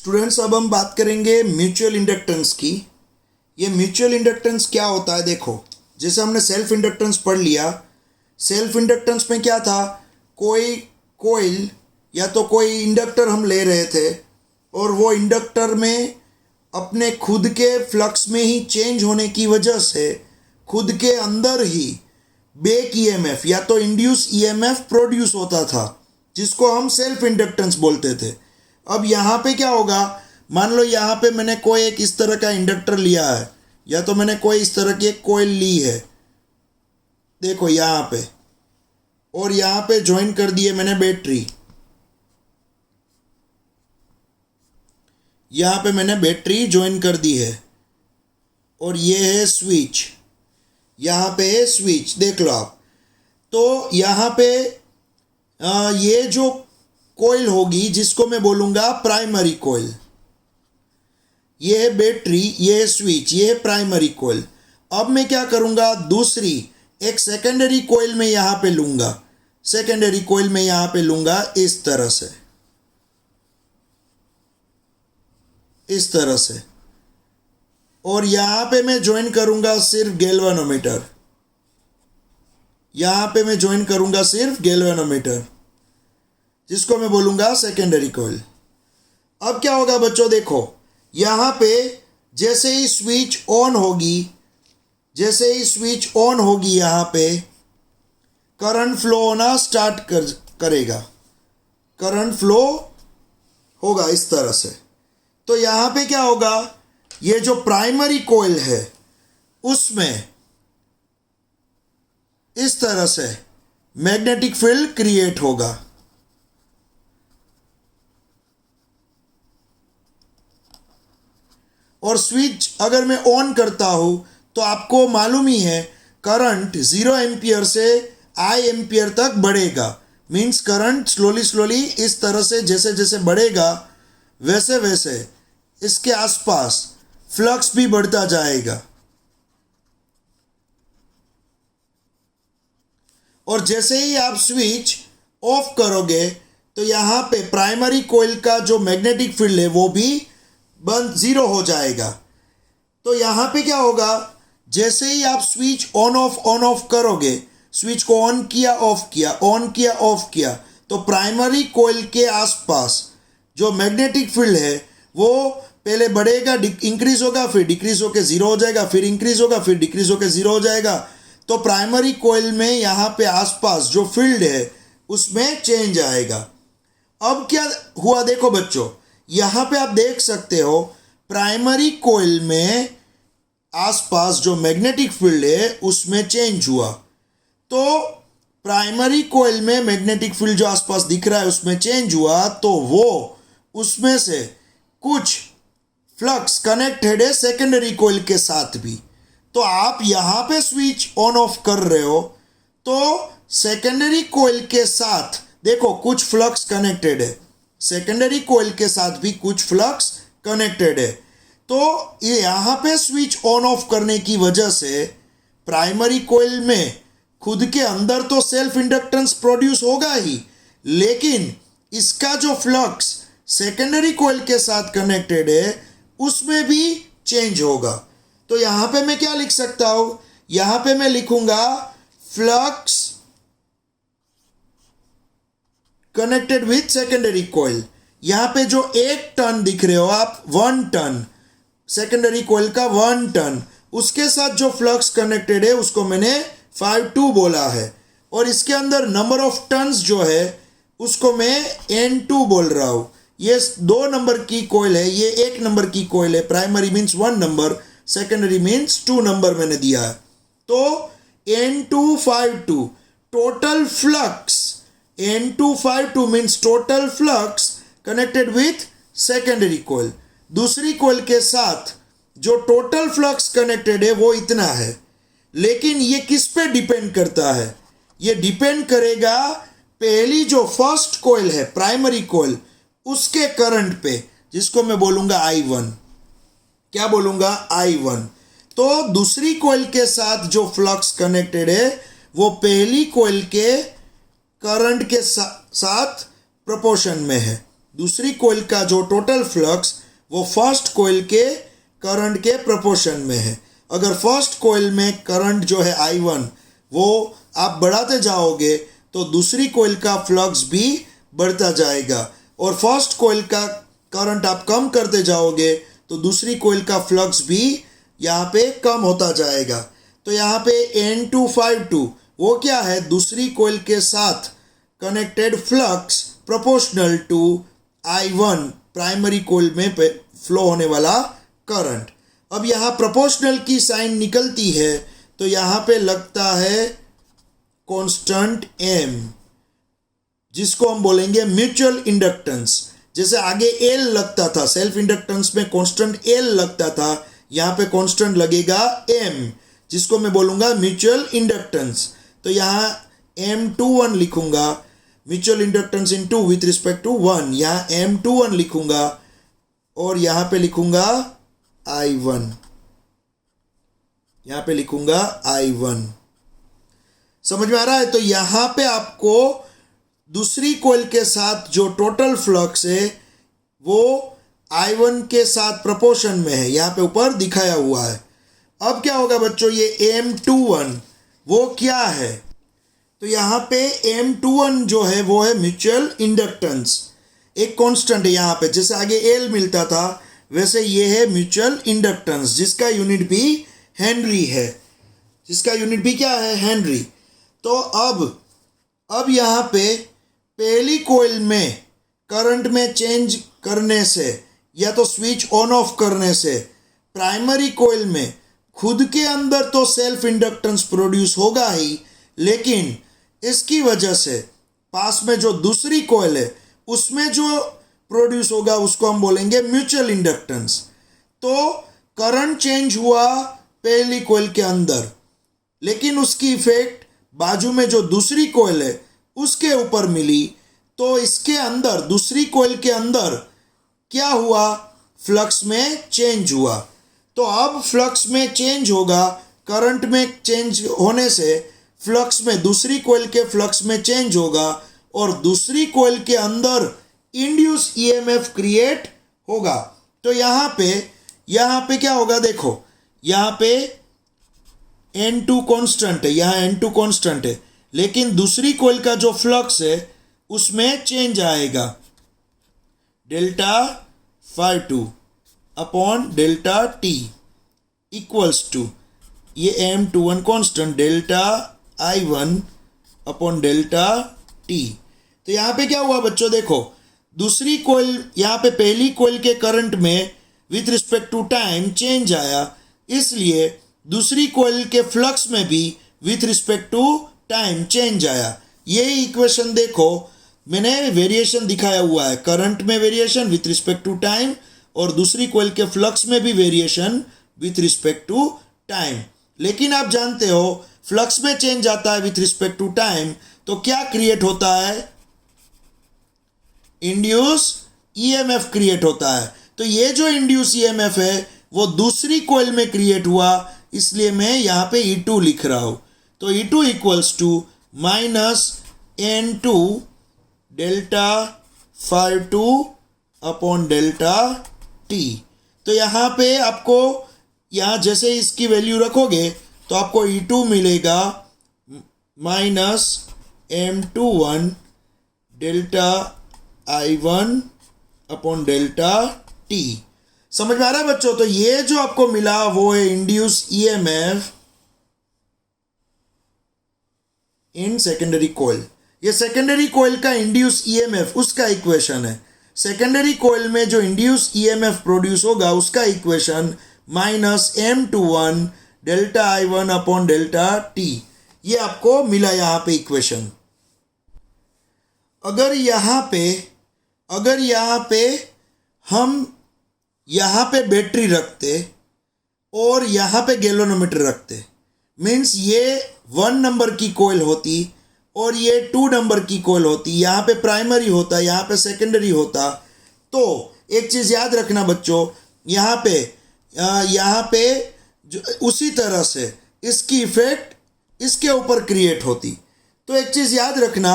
Students, अब हम बात करेंगे म्यूचुअल इंडक्टेंस की। ये म्यूचुअल इंडक्टेंस क्या होता है? देखो, जैसे हमने सेल्फ इंडक्टेंस पढ़ लिया। सेल्फ इंडक्टेंस में क्या था? कोई कोइल या तो कोई इंडक्टर हम ले रहे थे और वो इंडक्टर में अपने खुद के फ्लक्स में ही चेंज होने की वजह से खुद के अंदर ही बैक ईएमएफ या तो इंड्यूस ईएमएफ प्रोड्यूस होता था, जिसको हम सेल्फ इंडक्टेंस बोलते थे। अब यहाँ पे क्या होगा? मान लो यहाँ पे मैंने कोई एक इस तरह का इंडक्टर लिया है, या तो मैंने कोई इस तरह की एक कोइल ली है, देखो यहाँ पे, और यहाँ पे ज्वाइन कर दिए मैंने बैटरी। यहाँ पे मैंने बैटरी ज्वाइन कर दी है और ये है स्विच, यहाँ पे है स्विच, देख लो आप। तो यहाँ पे ये जो कोइल होगी जिसको मैं बोलूँगा प्राइमरी कोइल, ये है बैटरी, ये है स्विच, ये है प्राइमरी कोइल। अब मैं क्या करूँगा? दूसरी एक सेकेंडरी कोइल में यहाँ पे लूँगा, सेकेंडरी कोइल में यहाँ पे लूँगा इस तरह से, इस तरह से, और यहाँ पे मैं ज्वाइन करूँगा सिर्फ गैल्वेनोमीटर, यहाँ पे मैं ज्वाइन करूँगा सिर्फ गैल्वेनोमीटर, जिसको मैं बोलूँगा सेकेंडरी कोइल। अब क्या होगा बच्चों? देखो यहाँ पे जैसे ही स्विच ऑन होगी, जैसे ही स्विच ऑन होगी यहाँ पे करंट फ्लो होना स्टार्ट करेगा, करंट फ्लो होगा इस तरह से। तो यहाँ पे क्या होगा? ये जो प्राइमरी कोइल है उसमें इस तरह से मैग्नेटिक फील्ड क्रिएट होगा, और स्विच अगर मैं ऑन करता हूं तो आपको मालूम ही है करंट 0 एम्पियर से I एम्पियर तक बढ़ेगा। मीन्स करंट स्लोली इस तरह से जैसे जैसे बढ़ेगा वैसे वैसे इसके आसपास फ्लक्स भी बढ़ता जाएगा, और जैसे ही आप स्विच ऑफ करोगे तो यहाँ पे प्राइमरी कोइल का जो मैग्नेटिक फील्ड है वो भी बंद, जीरो हो जाएगा। तो यहाँ पे क्या होगा? जैसे ही आप स्विच ऑन ऑफ करोगे, स्विच को ऑन किया ऑफ किया, ऑन किया ऑफ किया, तो प्राइमरी कोइल के आसपास जो मैग्नेटिक फील्ड है वो पहले बढ़ेगा, इंक्रीज होगा, फिर डिक्रीज होकर जीरो हो जाएगा, फिर इंक्रीज होगा, फिर डिक्रीज होकर जीरो हो जाएगा। तो प्राइमरी कोइल में यहाँ पे आसपास जो फील्ड है उसमें चेंज आएगा। अब क्या हुआ देखो बच्चों, यहाँ पे आप देख सकते हो प्राइमरी कोइल में आसपास जो मैग्नेटिक फील्ड है उसमें चेंज हुआ। तो प्राइमरी कोइल में मैग्नेटिक फील्ड जो आसपास दिख रहा है उसमें चेंज हुआ, तो वो उसमें से कुछ फ्लक्स कनेक्टेड है सेकेंडरी कोइल के साथ भी। तो आप यहाँ पे स्विच ऑन ऑफ कर रहे हो तो सेकेंडरी कोइल के साथ देखो कुछ फ्लक्स कनेक्टेड है, सेकेंडरी कोइल के साथ भी कुछ फ्लक्स कनेक्टेड है। तो ये यहाँ पे स्विच ऑन ऑफ करने की वजह से प्राइमरी कोइल में खुद के अंदर तो सेल्फ इंडक्टेंस प्रोड्यूस होगा ही, लेकिन इसका जो फ्लक्स सेकेंडरी कोइल के साथ कनेक्टेड है उसमें भी चेंज होगा। तो यहाँ पे मैं क्या लिख सकता हूँ? यहाँ पे मैं लिखूंगा flux connected with secondary coil. यहाँ पे जो 1 टन दिख रहे हो आप, 1 टन सेकेंडरी कोइल का 1 टन, उसके साथ जो फ्लक्स कनेक्टेड है उसको मैंने 5-2 बोला है, और इसके अंदर नंबर ऑफ टन्स जो है उसको मैं N2 बोल रहा हूँ। ये 2 नंबर की कोइल है, ये 1 नंबर की कोइल है। Primary means 1 number, secondary means 2 number मैंने दिया है। तो N252 total flux, N252 means total flux connected with secondary coil. दूसरी कोइल के साथ जो टोटल फ्लक्स कनेक्टेड है वो इतना है, लेकिन ये किस पे डिपेंड करता है? ये डिपेंड करेगा पहली जो फर्स्ट कोइल है प्राइमरी कोइल उसके करंट पे, जिसको मैं बोलूँगा I1। क्या बोलूँगा? I1। तो दूसरी कोइल के साथ जो फ्लक्स कनेक्टेड है वो पहली कोइल के करंट के साथ प्रोपोर्शन में है। दूसरी कोइल का जो टोटल फ्लक्स वो फर्स्ट कोइल के करंट के प्रोपोर्शन में है। अगर फर्स्ट कोइल में करंट जो है I1 वो आप बढ़ाते जाओगे तो दूसरी कोइल का फ्लक्स भी बढ़ता जाएगा, और फर्स्ट कोइल का करंट आप कम करते जाओगे तो दूसरी कोइल का फ्लक्स भी यहाँ पे कम होता जाएगा। तो यहाँ पे N252 वो क्या है, दूसरी कोइल के साथ connected flux proportional to I1 primary coil में फ्लो होने वाला करंट। अब यहाँ प्रोपोर्शनल की साइन निकलती है तो यहाँ पे लगता है कांस्टेंट M, जिसको हम बोलेंगे म्यूचुअल इंडक्टेंस। जैसे आगे L लगता था, सेल्फ इंडक्टेंस में कांस्टेंट L लगता था, यहाँ पे कांस्टेंट लगेगा M, जिसको मैं बोलूँगा म्यूचुअल इंडक्टेंस। तो यहाँ M21 लिखूँगा, mutual inductance into with respect to 1, यहाँ M21 लिखूँगा और यहाँ पे लिखूँगा I1, यहाँ पे लिखूँगा I1। समझ में आ रहा है? तो यहाँ पे आपको दूसरी कोइल के साथ जो टोटल फ्लक्स है वो I1 के साथ प्रोपोर्शन में है, यहाँ पे ऊपर दिखाया हुआ है। अब क्या होगा बच्चों, ये M21 वो क्या है, तो यहाँ पे M21 जो है वो है म्यूचुअल इंडक्टेंस, एक कांस्टेंट है यहाँ पे। जैसे आगे L मिलता था वैसे ये है म्यूचुअल इंडक्टेंस, जिसका यूनिट भी हेनरी है, जिसका यूनिट भी क्या है, हेनरी। तो अब यहाँ पे पहली कोइल में करंट में चेंज करने से या तो स्विच ऑन ऑफ करने से प्राइमरी कोइल में खुद के अंदर तो सेल्फ इंडक्टेंस प्रोड्यूस होगा ही, लेकिन इसकी वजह से पास में जो दूसरी कोइल है उसमें जो प्रोड्यूस होगा उसको हम बोलेंगे म्यूचुअल इंडक्टेंस। तो करंट चेंज हुआ पहली कोइल के अंदर, लेकिन उसकी इफेक्ट बाजू में जो दूसरी कोइल है उसके ऊपर मिली, तो इसके अंदर दूसरी कोइल के अंदर क्या हुआ, फ्लक्स में चेंज हुआ। तो अब फ्लक्स में चेंज होगा, करंट में चेंज होने से फ्लक्स में दूसरी कोइल के फ्लक्स में चेंज होगा और दूसरी कोइल के अंदर इंड्यूस ईएमएफ क्रिएट होगा। तो यहाँ पे क्या होगा, देखो यहाँ पे N2 कांस्टेंट है, यहाँ N2 कांस्टेंट है, लेकिन दूसरी कोइल का जो फ्लक्स है उसमें चेंज आएगा, delta phi2 upon delta T equals to ये M21 constant delta I1 upon delta T। तो यहाँ पे क्या हुआ बच्चों, देखो दूसरी कोइल, यहाँ पे पहली कोइल के करंट में with respect to time change आया, इसलिए दूसरी कोइल के फ्लक्स में भी with respect to time change आया। ये इक्वेशन देखो, मैंने वेरिएशन दिखाया हुआ है, करंट में variation with respect to time और दूसरी कोइल के फ्लक्स में भी variation with respect to time. लेकिन आप जानते हो फ्लक्स में चेंज आता है विथ रिस्पेक्ट टू टाइम, तो क्या क्रिएट होता है, इंड्यूस ईएमएफ क्रिएट होता है। तो ये जो इंड्यूस ईएमएफ है वो दूसरी कोइल में क्रिएट हुआ, इसलिए मैं यहाँ पे E2 लिख रहा हूँ। तो E2 equals to minus N2 delta phi2 upon delta T। तो यहाँ पे आपको, यहाँ जैसे इसकी वैल्यू रखोगे तो आपको E2 मिलेगा minus M21 delta I1 upon delta T। समझ में आ रहा है बच्चों? तो ये जो आपको मिला वो है induce EMF in secondary coil. ये सेकेंडरी कोइल का इंड्यूस ईएमएफ उसका इक्वेशन है। सेकेंडरी कोइल में जो इंड्यूस ईएमएफ प्रोड्यूस होगा उसका equation minus M21 delta I1 upon delta T, ये आपको मिला यहाँ पे इक्वेशन। अगर यहाँ पे हम यहाँ पे बैटरी रखते और यहाँ पे गैल्वेनोमीटर रखते, मीन्स ये 1 नंबर की कोइल होती और ये 2 नंबर की कोइल होती, यहाँ पे प्राइमरी होता, यहाँ पे सेकेंडरी होता। तो एक चीज़ याद रखना बच्चों, यहाँ पे जो उसी तरह से इसकी इफेक्ट इसके ऊपर क्रिएट होती। तो एक चीज़ याद रखना,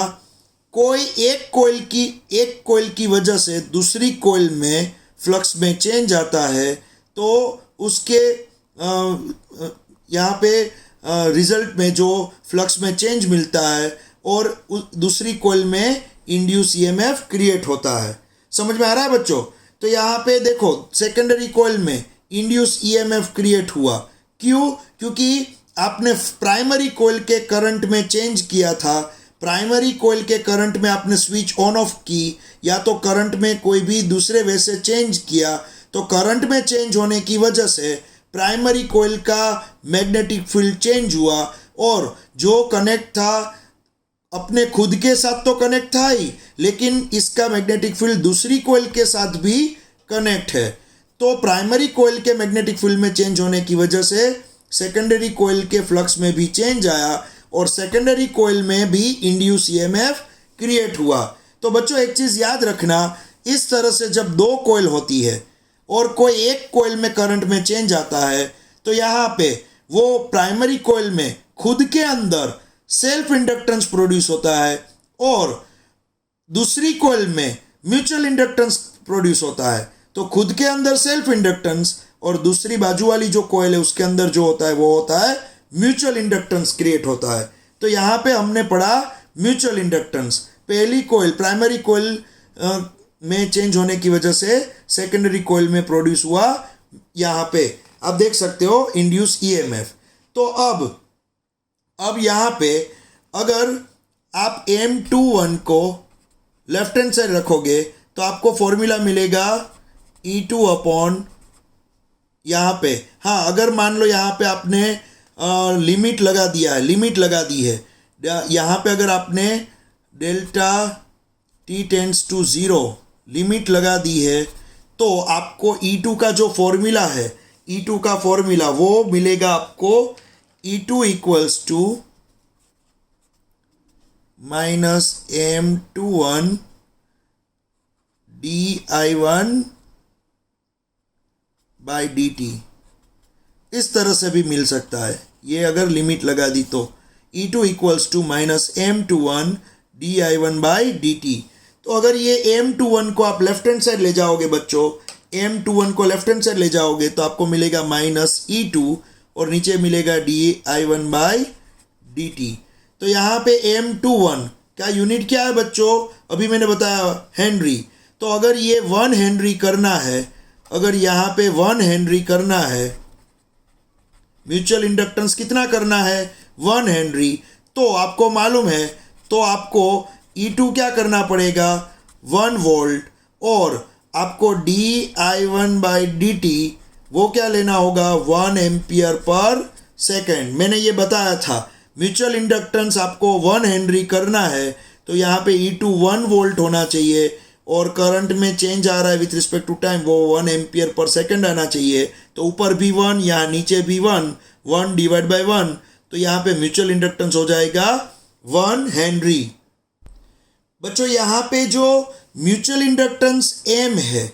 कोई एक कोयल की वजह से दूसरी कोयल में फ्लक्स में चेंज आता है तो उसके यहाँ पे रिजल्ट में जो फ्लक्स में चेंज मिलता है और दूसरी कोयल में इंड्यूस ईएमएफ क्रिएट होता है। समझ में आ रहा है बच्चों? तो यहाँ पे देखो सेकेंडरी कोयल में इंड्यूस ईएमएफ क्रिएट हुआ। क्यों? क्योंकि आपने प्राइमरी कोयल के करंट में चेंज किया था। प्राइमरी कोयल के करंट में आपने स्विच ऑन ऑफ की या तो करंट में कोई भी दूसरे वे से चेंज किया, तो करंट में चेंज होने की वजह से प्राइमरी कोयल का मैग्नेटिक फील्ड चेंज हुआ और जो कनेक्ट था अपने खुद के साथ तो कनेक्ट था ही, लेकिन इसका मैग्नेटिक फील्ड दूसरी कोयल के साथ भी कनेक्ट है। तो प्राइमरी कोयल के मैग्नेटिक फील्ड में चेंज होने की वजह से सेकेंडरी कोयल के फ्लक्स में भी चेंज आया और सेकेंडरी कोयल में भी इंड्यूस ईएमएफ क्रिएट हुआ। तो बच्चों एक चीज़ याद रखना, इस तरह से जब दो कोयल होती है और कोई एक कोयल में करंट में चेंज आता है तो यहाँ पे वो प्राइमरी कोयल में खुद के अंदर सेल्फ इंडक्टेंस प्रोड्यूस होता है और दूसरी कोयल में म्यूचुअल इंडक्टेंस प्रोड्यूस होता है। तो खुद के अंदर सेल्फ इंडक्टेंस और दूसरी बाजू वाली जो कोयल है उसके अंदर जो होता है वो होता है म्यूचुअल इंडक्टेंस क्रिएट होता है। तो यहाँ पे हमने पढ़ा म्यूचुअल इंडक्टेंस, पहली कोयल प्राइमरी कोयल में चेंज होने की वजह से सेकेंडरी कोयल में प्रोड्यूस हुआ। यहाँ पे आप देख सकते हो इंड्यूस ईएमएफ। तो अब यहाँ पे अगर आप M21 को लेफ्ट हैंड साइड रखोगे तो आपको फॉर्मूला मिलेगा E2 अपॉन यहाँ पे, हाँ अगर मान लो यहाँ पे आपने लिमिट लगा दिया है, लिमिट लगा दी है यहाँ पे, अगर आपने delta t tends to 0 limit लगा दी है तो आपको E2 का जो फॉर्मूला है, E2 का फॉर्मूला वो मिलेगा आपको E2 equals to minus M21 di1 by dt। इस तरह से भी मिल सकता है, ये अगर लिमिट लगा दी तो E2 equals to minus M21 di1 by dt। तो अगर ये M21 को आप लेफ्ट हैंड साइड ले जाओगे बच्चों, M21 को लेफ्ट हैंड साइड ले जाओगे तो आपको मिलेगा माइनस E2 और नीचे मिलेगा di1 बाई dt। तो यहाँ पे M21 का यूनिट क्या है बच्चों? अभी मैंने बताया हेनरी। तो अगर ये 1 हेनरी करना है, अगर यहाँ पे 1 हेनरी करना है, म्यूचुअल इंडक्टेंस कितना करना है? 1 हेनरी। तो आपको मालूम है तो आपको E2 क्या करना पड़ेगा? 1 वोल्ट और आपको di1 बाई dt वो क्या लेना होगा? 1 एम्पियर पर सेकेंड। मैंने ये बताया था म्यूचुअल इंडक्टेंस आपको 1 हेनरी करना है तो यहाँ पे E2 1 वोल्ट होना चाहिए और करंट में चेंज आ रहा है विथ रिस्पेक्ट टू टाइम, वो 1 एम्पियर पर सेकेंड आना चाहिए। तो ऊपर भी 1, यहाँ नीचे भी 1 डिवाइड बाई 1, तो यहाँ पे म्यूचुअल इंडक्टेंस हो जाएगा 1 हेनरी। बच्चों यहाँ पे जो म्यूचुअल इंडक्टेंस M है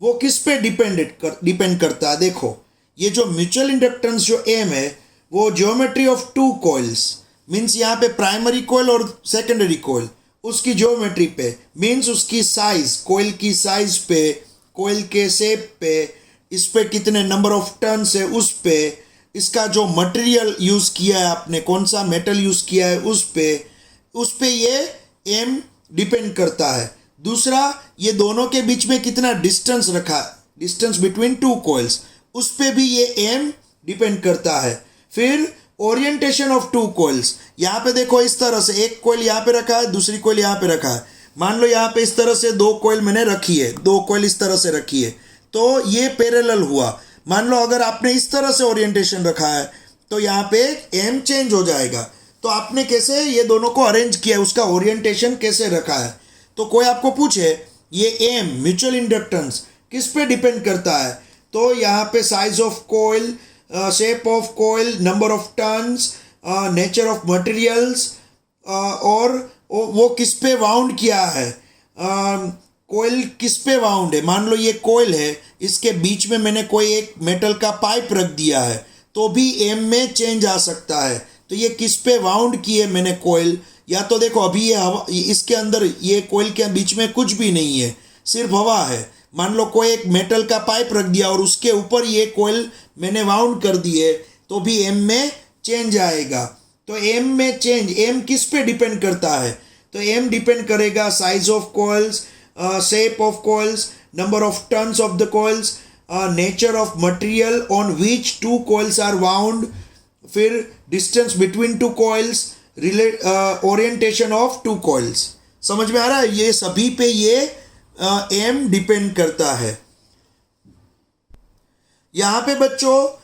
वो किस पे डिपेंड करता है? देखो ये जो म्यूचुअल इंडक्टेंस जो M है वो ज्योमेट्री ऑफ 2 कॉइल्स मीन्स यहाँ पे प्राइमरी कॉइल और सेकेंडरी कॉइल उसकी ज्योमेट्री पे मीन्स उसकी साइज, कॉइल की साइज पे, कॉइल के शेप पे, इस पे कितने नंबर ऑफ टर्न्स है उस पे, इसका जो मटेरियल यूज़ किया है आपने, कौन सा मेटल यूज़ किया है उस पे ये M डिपेंड करता है। दूसरा ये दोनों के बीच में कितना डिस्टेंस रखा, डिस्टेंस बिटवीन 2 कॉइल्स, उस पे भी ये M डिपेंड करता है। फिर ओरिएंटेशन ऑफ 2 कॉइल्स, यहाँ पे देखो इस तरह से एक कॉइल यहाँ पे रखा है, दूसरी कॉइल यहाँ पे रखा है। मान लो यहाँ पे इस तरह से 2 कॉइल मैंने रखी है, 2 कॉइल इस तरह से रखी है तो ये पैरेलल हुआ। मान लो अगर आपने इस तरह से ओरिएंटेशन रखा है तो यहाँ पे M चेंज हो जाएगा। तो आपने कैसे ये दोनों को अरेंज किया है, उसका ओरिएंटेशन कैसे रखा है। तो कोई आपको पूछे ये M म्यूचुअल इंडक्टेंस किस पे डिपेंड करता है, तो यहाँ पे size of coil, shape of coil, number of turns, nature of materials और वो किस पे वाउंड किया है, कॉइल किस पे वाउंड है। मान लो ये कॉइल है, इसके बीच में मैंने कोई एक मेटल का पाइप रख दिया है तो भी M में चेंज आ सकता है। तो ये किस पे वाउंड की है मैंने कॉइल, या तो देखो अभी ये हवा, इसके अंदर ये कॉइल के बीच में कुछ भी नहीं है, सिर्फ हवा है। मान लो कोई एक मेटल का पाइप रख दिया और उसके ऊपर ये कॉइल मैंने वाउंड कर दिए, तो भी एम में चेंज आएगा। तो एम में चेंज, एम किस पे डिपेंड करता है? तो एम डिपेंड करेगा size of coils, shape of coils, number of turns of the coils, nature of material on which two coils are wound, फिर distance between two coils, orientation of two coils. समझ में आ रहा है? ये सभी पे ये एम डिपेंड करता है। यहाँ पे बच्चों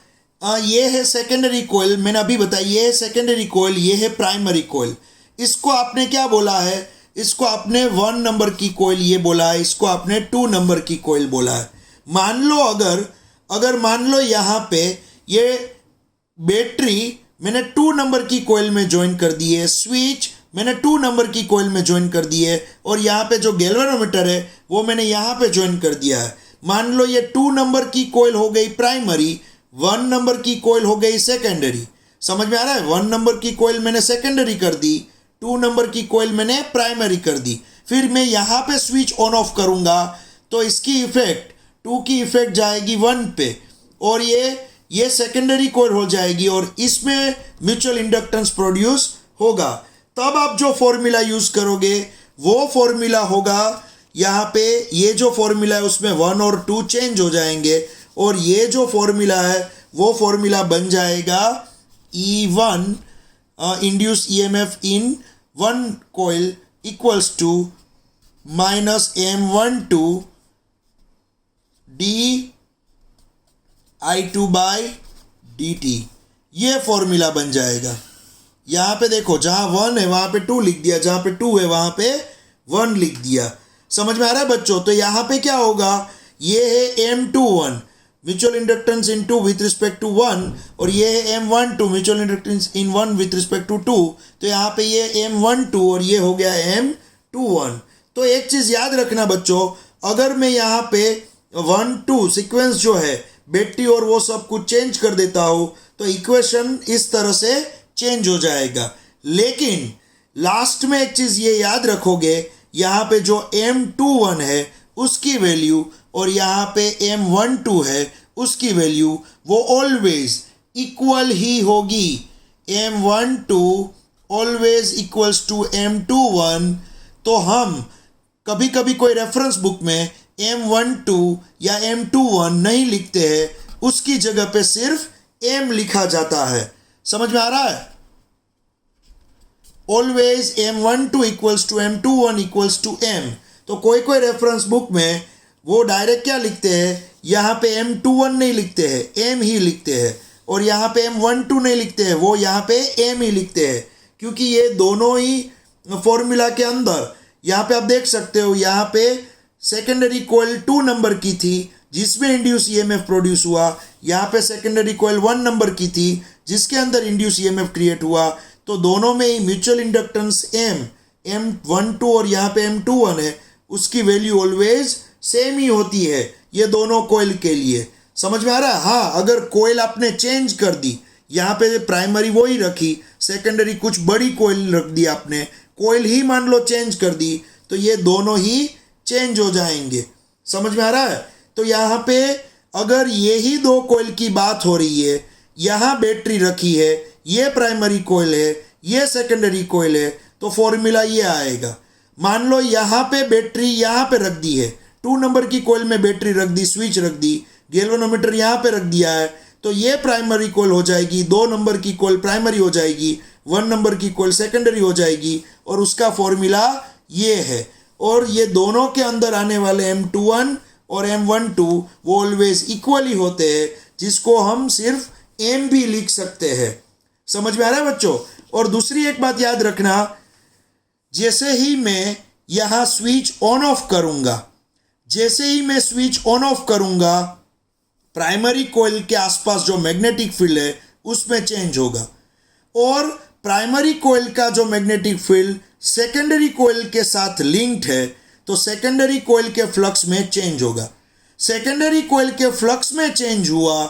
ये है सेकेंडरी कॉइल, मैंने अभी बताया ये है सेकेंडरी कॉइल, ये है प्राइमरी कॉइल। इसको आपने क्या बोला है? इसको आपने 1 नंबर की कॉइल ये बोला है, इसको आपने 2 नंबर की कॉइल बोला है। मान लो अगर मान लो यहाँ पे ये बैटरी मैंने 2 नंबर की कॉइल में ज्वाइन कर दी है, स्विच मैंने 2 नंबर की कॉइल में ज्वाइन कर दी है, और यहाँ पे जो गैल्वेनोमीटर है वो मैंने यहाँ पे ज्वाइन कर दिया है। मान लो ये 2 नंबर की कॉइल हो गई प्राइमरी, 1 नंबर की कॉइल हो गई सेकेंडरी। समझ में आ रहा है? 1 नंबर की कॉइल मैंने सेकेंडरी कर दी, 2 नंबर की कॉइल मैंने प्राइमरी कर दी। फिर मैं यहाँ पे स्विच ऑन ऑफ करूँगा तो इसकी इफेक्ट 2 की इफेक्ट जाएगी 1 पे, और ये सेकेंडरी कॉइल हो जाएगी, और इसमें म्यूचुअल इंडक्टेंस प्रोड्यूस होगा। तब आप जो फॉर्मूला यूज करोगे वो फॉर्मूला होगा यहाँ पे, ये जो फॉर्मूला है उसमें 1 और 2 चेंज हो जाएंगे, और ये जो फॉर्मूला है वो फॉर्मूला बन जाएगा E1 induce EMF in 1 coil equals to minus M12 dI2 by dt। ये फॉर्मूला बन जाएगा। यहाँ पे देखो जहाँ 1 है वहाँ पे 2 लिख दिया, जहाँ पे 2 है वहाँ पे 1 लिख दिया। समझ में आ रहा है बच्चों? तो यहाँ पे क्या होगा, ये है M21 mutual inductance in 2 with respect to 1, और ये है M12 mutual inductance in 1 with respect to 2। तो यहाँ पे ये M12 और ये हो गया M21। तो एक चीज़ याद रखना बच्चों, अगर मैं यहाँ पे 1-2 सीक्वेंस जो है बैटरी और वो सब कुछ चेंज कर देता हूँ तो इक्वेशन इस तरह से चेंज हो जाएगा। लेकिन लास्ट में एक चीज़ ये याद रखोगे, यहाँ पे जो M21 है उसकी वैल्यू और यहाँ पे M12 है उसकी वैल्यू वो ऑलवेज इक्वल ही होगी। M12 always equals to M21। तो हम कभी कभी कोई रेफरेंस बुक में M12 या M21 नहीं लिखते हैं, उसकी जगह पे सिर्फ M लिखा जाता है। समझ में आ रहा है? Always M12 equals to M21 equals to M। तो कोई कोई रेफरेंस बुक में वो डायरेक्ट क्या लिखते हैं, यहाँ पे M21 नहीं लिखते हैं, M ही लिखते हैं, और यहाँ पे M12 नहीं लिखते हैं, वो यहाँ पे M ही लिखते हैं, क्योंकि ये दोनों ही फॉर्मूला के अंदर यहाँ पे आप देख सकते हो, यहाँ पे सेकेंडरी कॉइल 2 नंबर की थी जिसमें इंड्यूस ईएमएफ प्रोड्यूस हुआ, यहाँ पे सेकेंडरी कॉइल 1 नंबर की थी जिसके अंदर इंड्यूस ईएमएफ क्रिएट हुआ। तो दोनों में ही म्यूचुअल इंडक्टेंस M12 और यहाँ पे M21 है, उसकी वैल्यू ऑलवेज सेम ही होती है ये दोनों कॉइल के लिए। समझ में आ रहा है? हाँ, अगर कॉइल आपने चेंज कर दी, यहाँ पे प्राइमरी वो ही रखी, सेकेंडरी कुछ बड़ी कॉइल रख दी आपने, कॉइल ही मान लो चेंज कर दी, तो ये दोनों ही चेंज हो जाएंगे। समझ में आ रहा है? तो यहाँ पे अगर ये ही 2 कॉइल की बात हो रही है, यहाँ बैटरी रखी है, ये प्राइमरी कॉइल है, ये सेकेंडरी कॉइल है, तो फॉर्मूला ये आएगा। मान लो यहाँ पे बैटरी यहाँ पे रख दी है, 2 नंबर की कॉइल में बैटरी रख दी, स्विच रख दी, गैल्वेनोमीटर यहाँ पे रख दिया है, तो ये प्राइमरी कॉइल हो जाएगी, 2 नंबर की कॉइल प्राइमरी हो जाएगी, 1 नंबर की कॉइल सेकेंडरी हो जाएगी, और उसका फॉर्मूला ये है। और ये दोनों के अंदर आने वाले M21 और M12 वो ऑलवेज इक्वल ही होते हैं, जिसको हम सिर्फ M भी लिख सकते हैं। समझ में आ रहा है बच्चों? और दूसरी एक बात याद रखना, जैसे ही मैं यहाँ स्विच ऑन ऑफ करूँगा, जैसे ही मैं स्विच ऑन ऑफ करूँगा, प्राइमरी कॉइल के आसपास जो मैग्नेटिक फील्ड है उसमें चेंज होगा, और प्राइमरी कॉइल का जो मैग्नेटिक फील्ड सेकेंडरी कॉइल के साथ लिंक्ड है, तो सेकेंडरी कॉइल के फ्लक्स में चेंज होगा। सेकेंडरी कॉइल के फ्लक्स में चेंज हुआ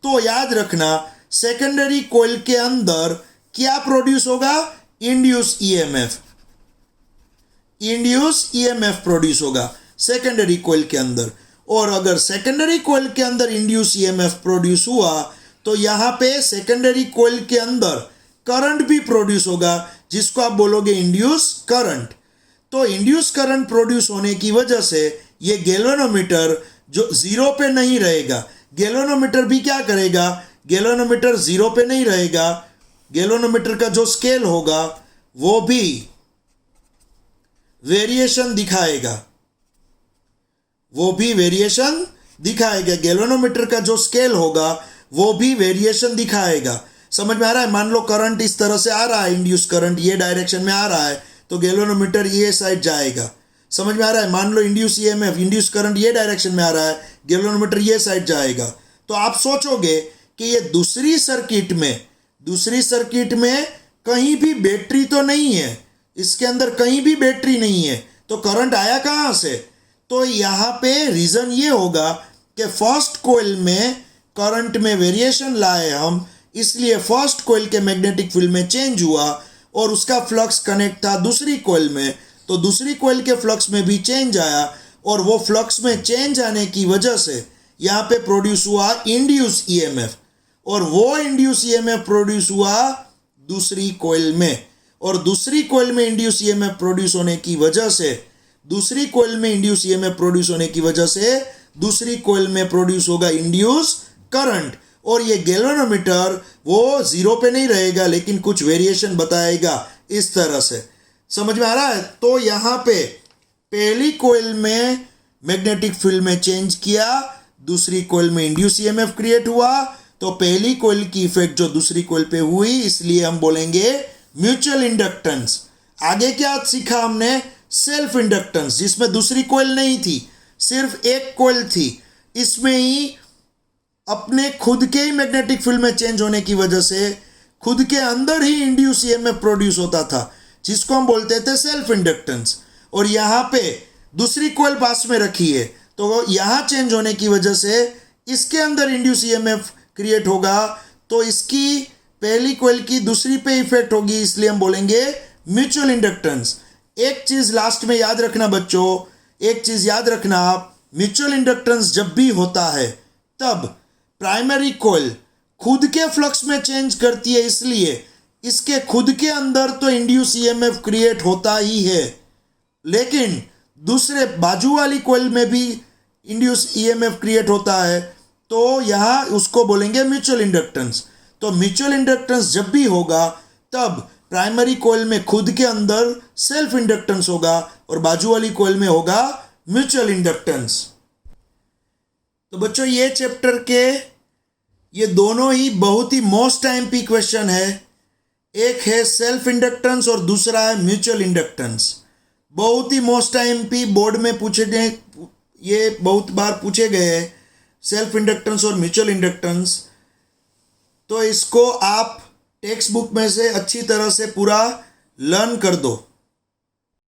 तो याद रखना, सेकेंडरी कॉइल के अंदर क्या प्रोड्यूस होगा? Induce EMF. Induce EMF produce होगा सेकेंडरी कॉइल के अंदर। और अगर सेकेंडरी कॉइल के अंदर इंड्यूस ईएमएफ प्रोड्यूस हुआ तो यहाँ पे सेकेंडरी कॉइल के अंदर करंट भी प्रोड्यूस होगा, जिसको आप बोलोगे इंड्यूस करंट। तो इंड्यूस करंट प्रोड्यूस होने की वजह से ये गैल्वेनोमीटर जो जीरो पे नहीं रहेगा, गैल्वेनोमीटर भी क्या करेगा, गैल्वेनोमीटर जीरो पे नहीं रहेगा, गैल्वेनोमीटर का जो स्केल होगा वो भी वेरिएशन दिखाएगा, वो भी वेरिएशन दिखाएगा। गैल्वेनोमीटर का जो स्केल होगा वो भी वेरिएशन दिखाएगा। समझ में आ रहा है? मान लो करंट इस तरह से आ रहा है, इंड्यूस करंट ये डायरेक्शन में आ रहा है, तो गैल्वेनोमीटर ये साइड जाएगा। समझ में आ रहा है? मान लो इंड्यूस ईएमएफ, इंड्यूस करंट ये डायरेक्शन में आ रहा है, गैल्वेनोमीटर ये साइड जाएगा। तो आप सोचोगे कि ये दूसरी सर्किट में कहीं भी बैटरी तो नहीं है, इसके अंदर कहीं भी बैटरी नहीं है, तो करंट आया कहाँ से? तो यहाँ पे रीज़न ये होगा कि फर्स्ट कॉइल में करंट में वेरिएशन लाए हम, इसलिए फर्स्ट कॉइल के मैग्नेटिक फील्ड में चेंज हुआ और उसका फ्लक्स कनेक्ट था दूसरी कॉइल में, तो दूसरी कॉइल के फ्लक्स में भी चेंज आया और वो फ्लक्स में चेंज आने की वजह से यहाँ पे प्रोड्यूस हुआ इंड्यूस ईएमएफ, और वो इंड्यूस ईएमएफ प्रोड्यूस हुआ दूसरी कॉइल में। और दूसरी कॉइल में इंड्यूस ईएमएफ प्रोड्यूस होने की वजह से दूसरी कॉइल में इंड्यूस ईएमएफ प्रोड्यूस होने की वजह से दूसरी कॉइल में प्रोड्यूस होगा इंड्यूस करंट। और ये गैल्वेनोमीटर वो जीरो पे नहीं रहेगा, लेकिन कुछ वेरिएशन बताएगा इस तरह से। समझ में आ रहा है? तो यहाँ पे पहली कॉइल में मैग्नेटिक फील्ड में चेंज किया, दूसरी कॉइल में इंड्यूस ईएमएफ क्रिएट हुआ, तो पहली कॉइल की इफेक्ट जो दूसरी कॉइल पे हुई, इसलिए हम बोलेंगे म्यूचुअल इंडक्टेंस। आगे क्या सीखा हमने? सेल्फ इंडक्टेंस, जिसमें दूसरी कॉइल नहीं थी, सिर्फ एक कॉइल थी, इसमें ही अपने खुद के ही मैग्नेटिक फील्ड में चेंज होने की वजह से खुद के अंदर ही इंड्यूस ईएमएफ प्रोड्यूस होता था, जिसको हम बोलते थे सेल्फ इंडक्टेंस। और यहाँ पे दूसरी कॉइल पास में रखी है, तो यहाँ चेंज होने की वजह से इसके अंदर इंड्यूस ईएमएफ क्रिएट होगा, तो इसकी पहली कॉइल की दूसरी पे इफेक्ट होगी, इसलिए हम बोलेंगे म्यूचुअल इंडक्टेंस। एक चीज़ लास्ट में याद रखना बच्चों, एक चीज़ याद रखना आप, म्यूचुअल इंडक्टेंस जब भी होता है तब प्राइमरी कॉइल खुद के फ्लक्स में चेंज करती है, इसलिए इसके खुद के अंदर तो इंड्यूस ईएमएफ क्रिएट होता ही है, लेकिन दूसरे बाजू वाली कॉइल में भी इंड्यूस ईएमएफ क्रिएट होता है, तो यहाँ उसको बोलेंगे म्यूचुअल इंडक्टेंस। तो म्यूचुअल इंडक्टेंस जब भी होगा तब प्राइमरी कॉइल में खुद के अंदर सेल्फ इंडक्टेंस होगा और बाजू वाली कॉइल में होगा म्यूचुअल इंडक्टेंस। तो बच्चों ये चैप्टर के ये दोनों ही बहुत ही मोस्ट आईएमपी क्वेश्चन है। एक है सेल्फ इंडक्टेंस और दूसरा है म्यूचुअल इंडक्टेंस। बहुत ही मोस्ट आईएमपी, बोर्ड में पूछे गए, ये बहुत बार पूछे गए हैं, सेल्फ इंडक्टेंस और म्यूचुअल इंडक्टेंस। तो इसको आप टेक्स्ट बुक में से अच्छी तरह से पूरा लर्न कर दो।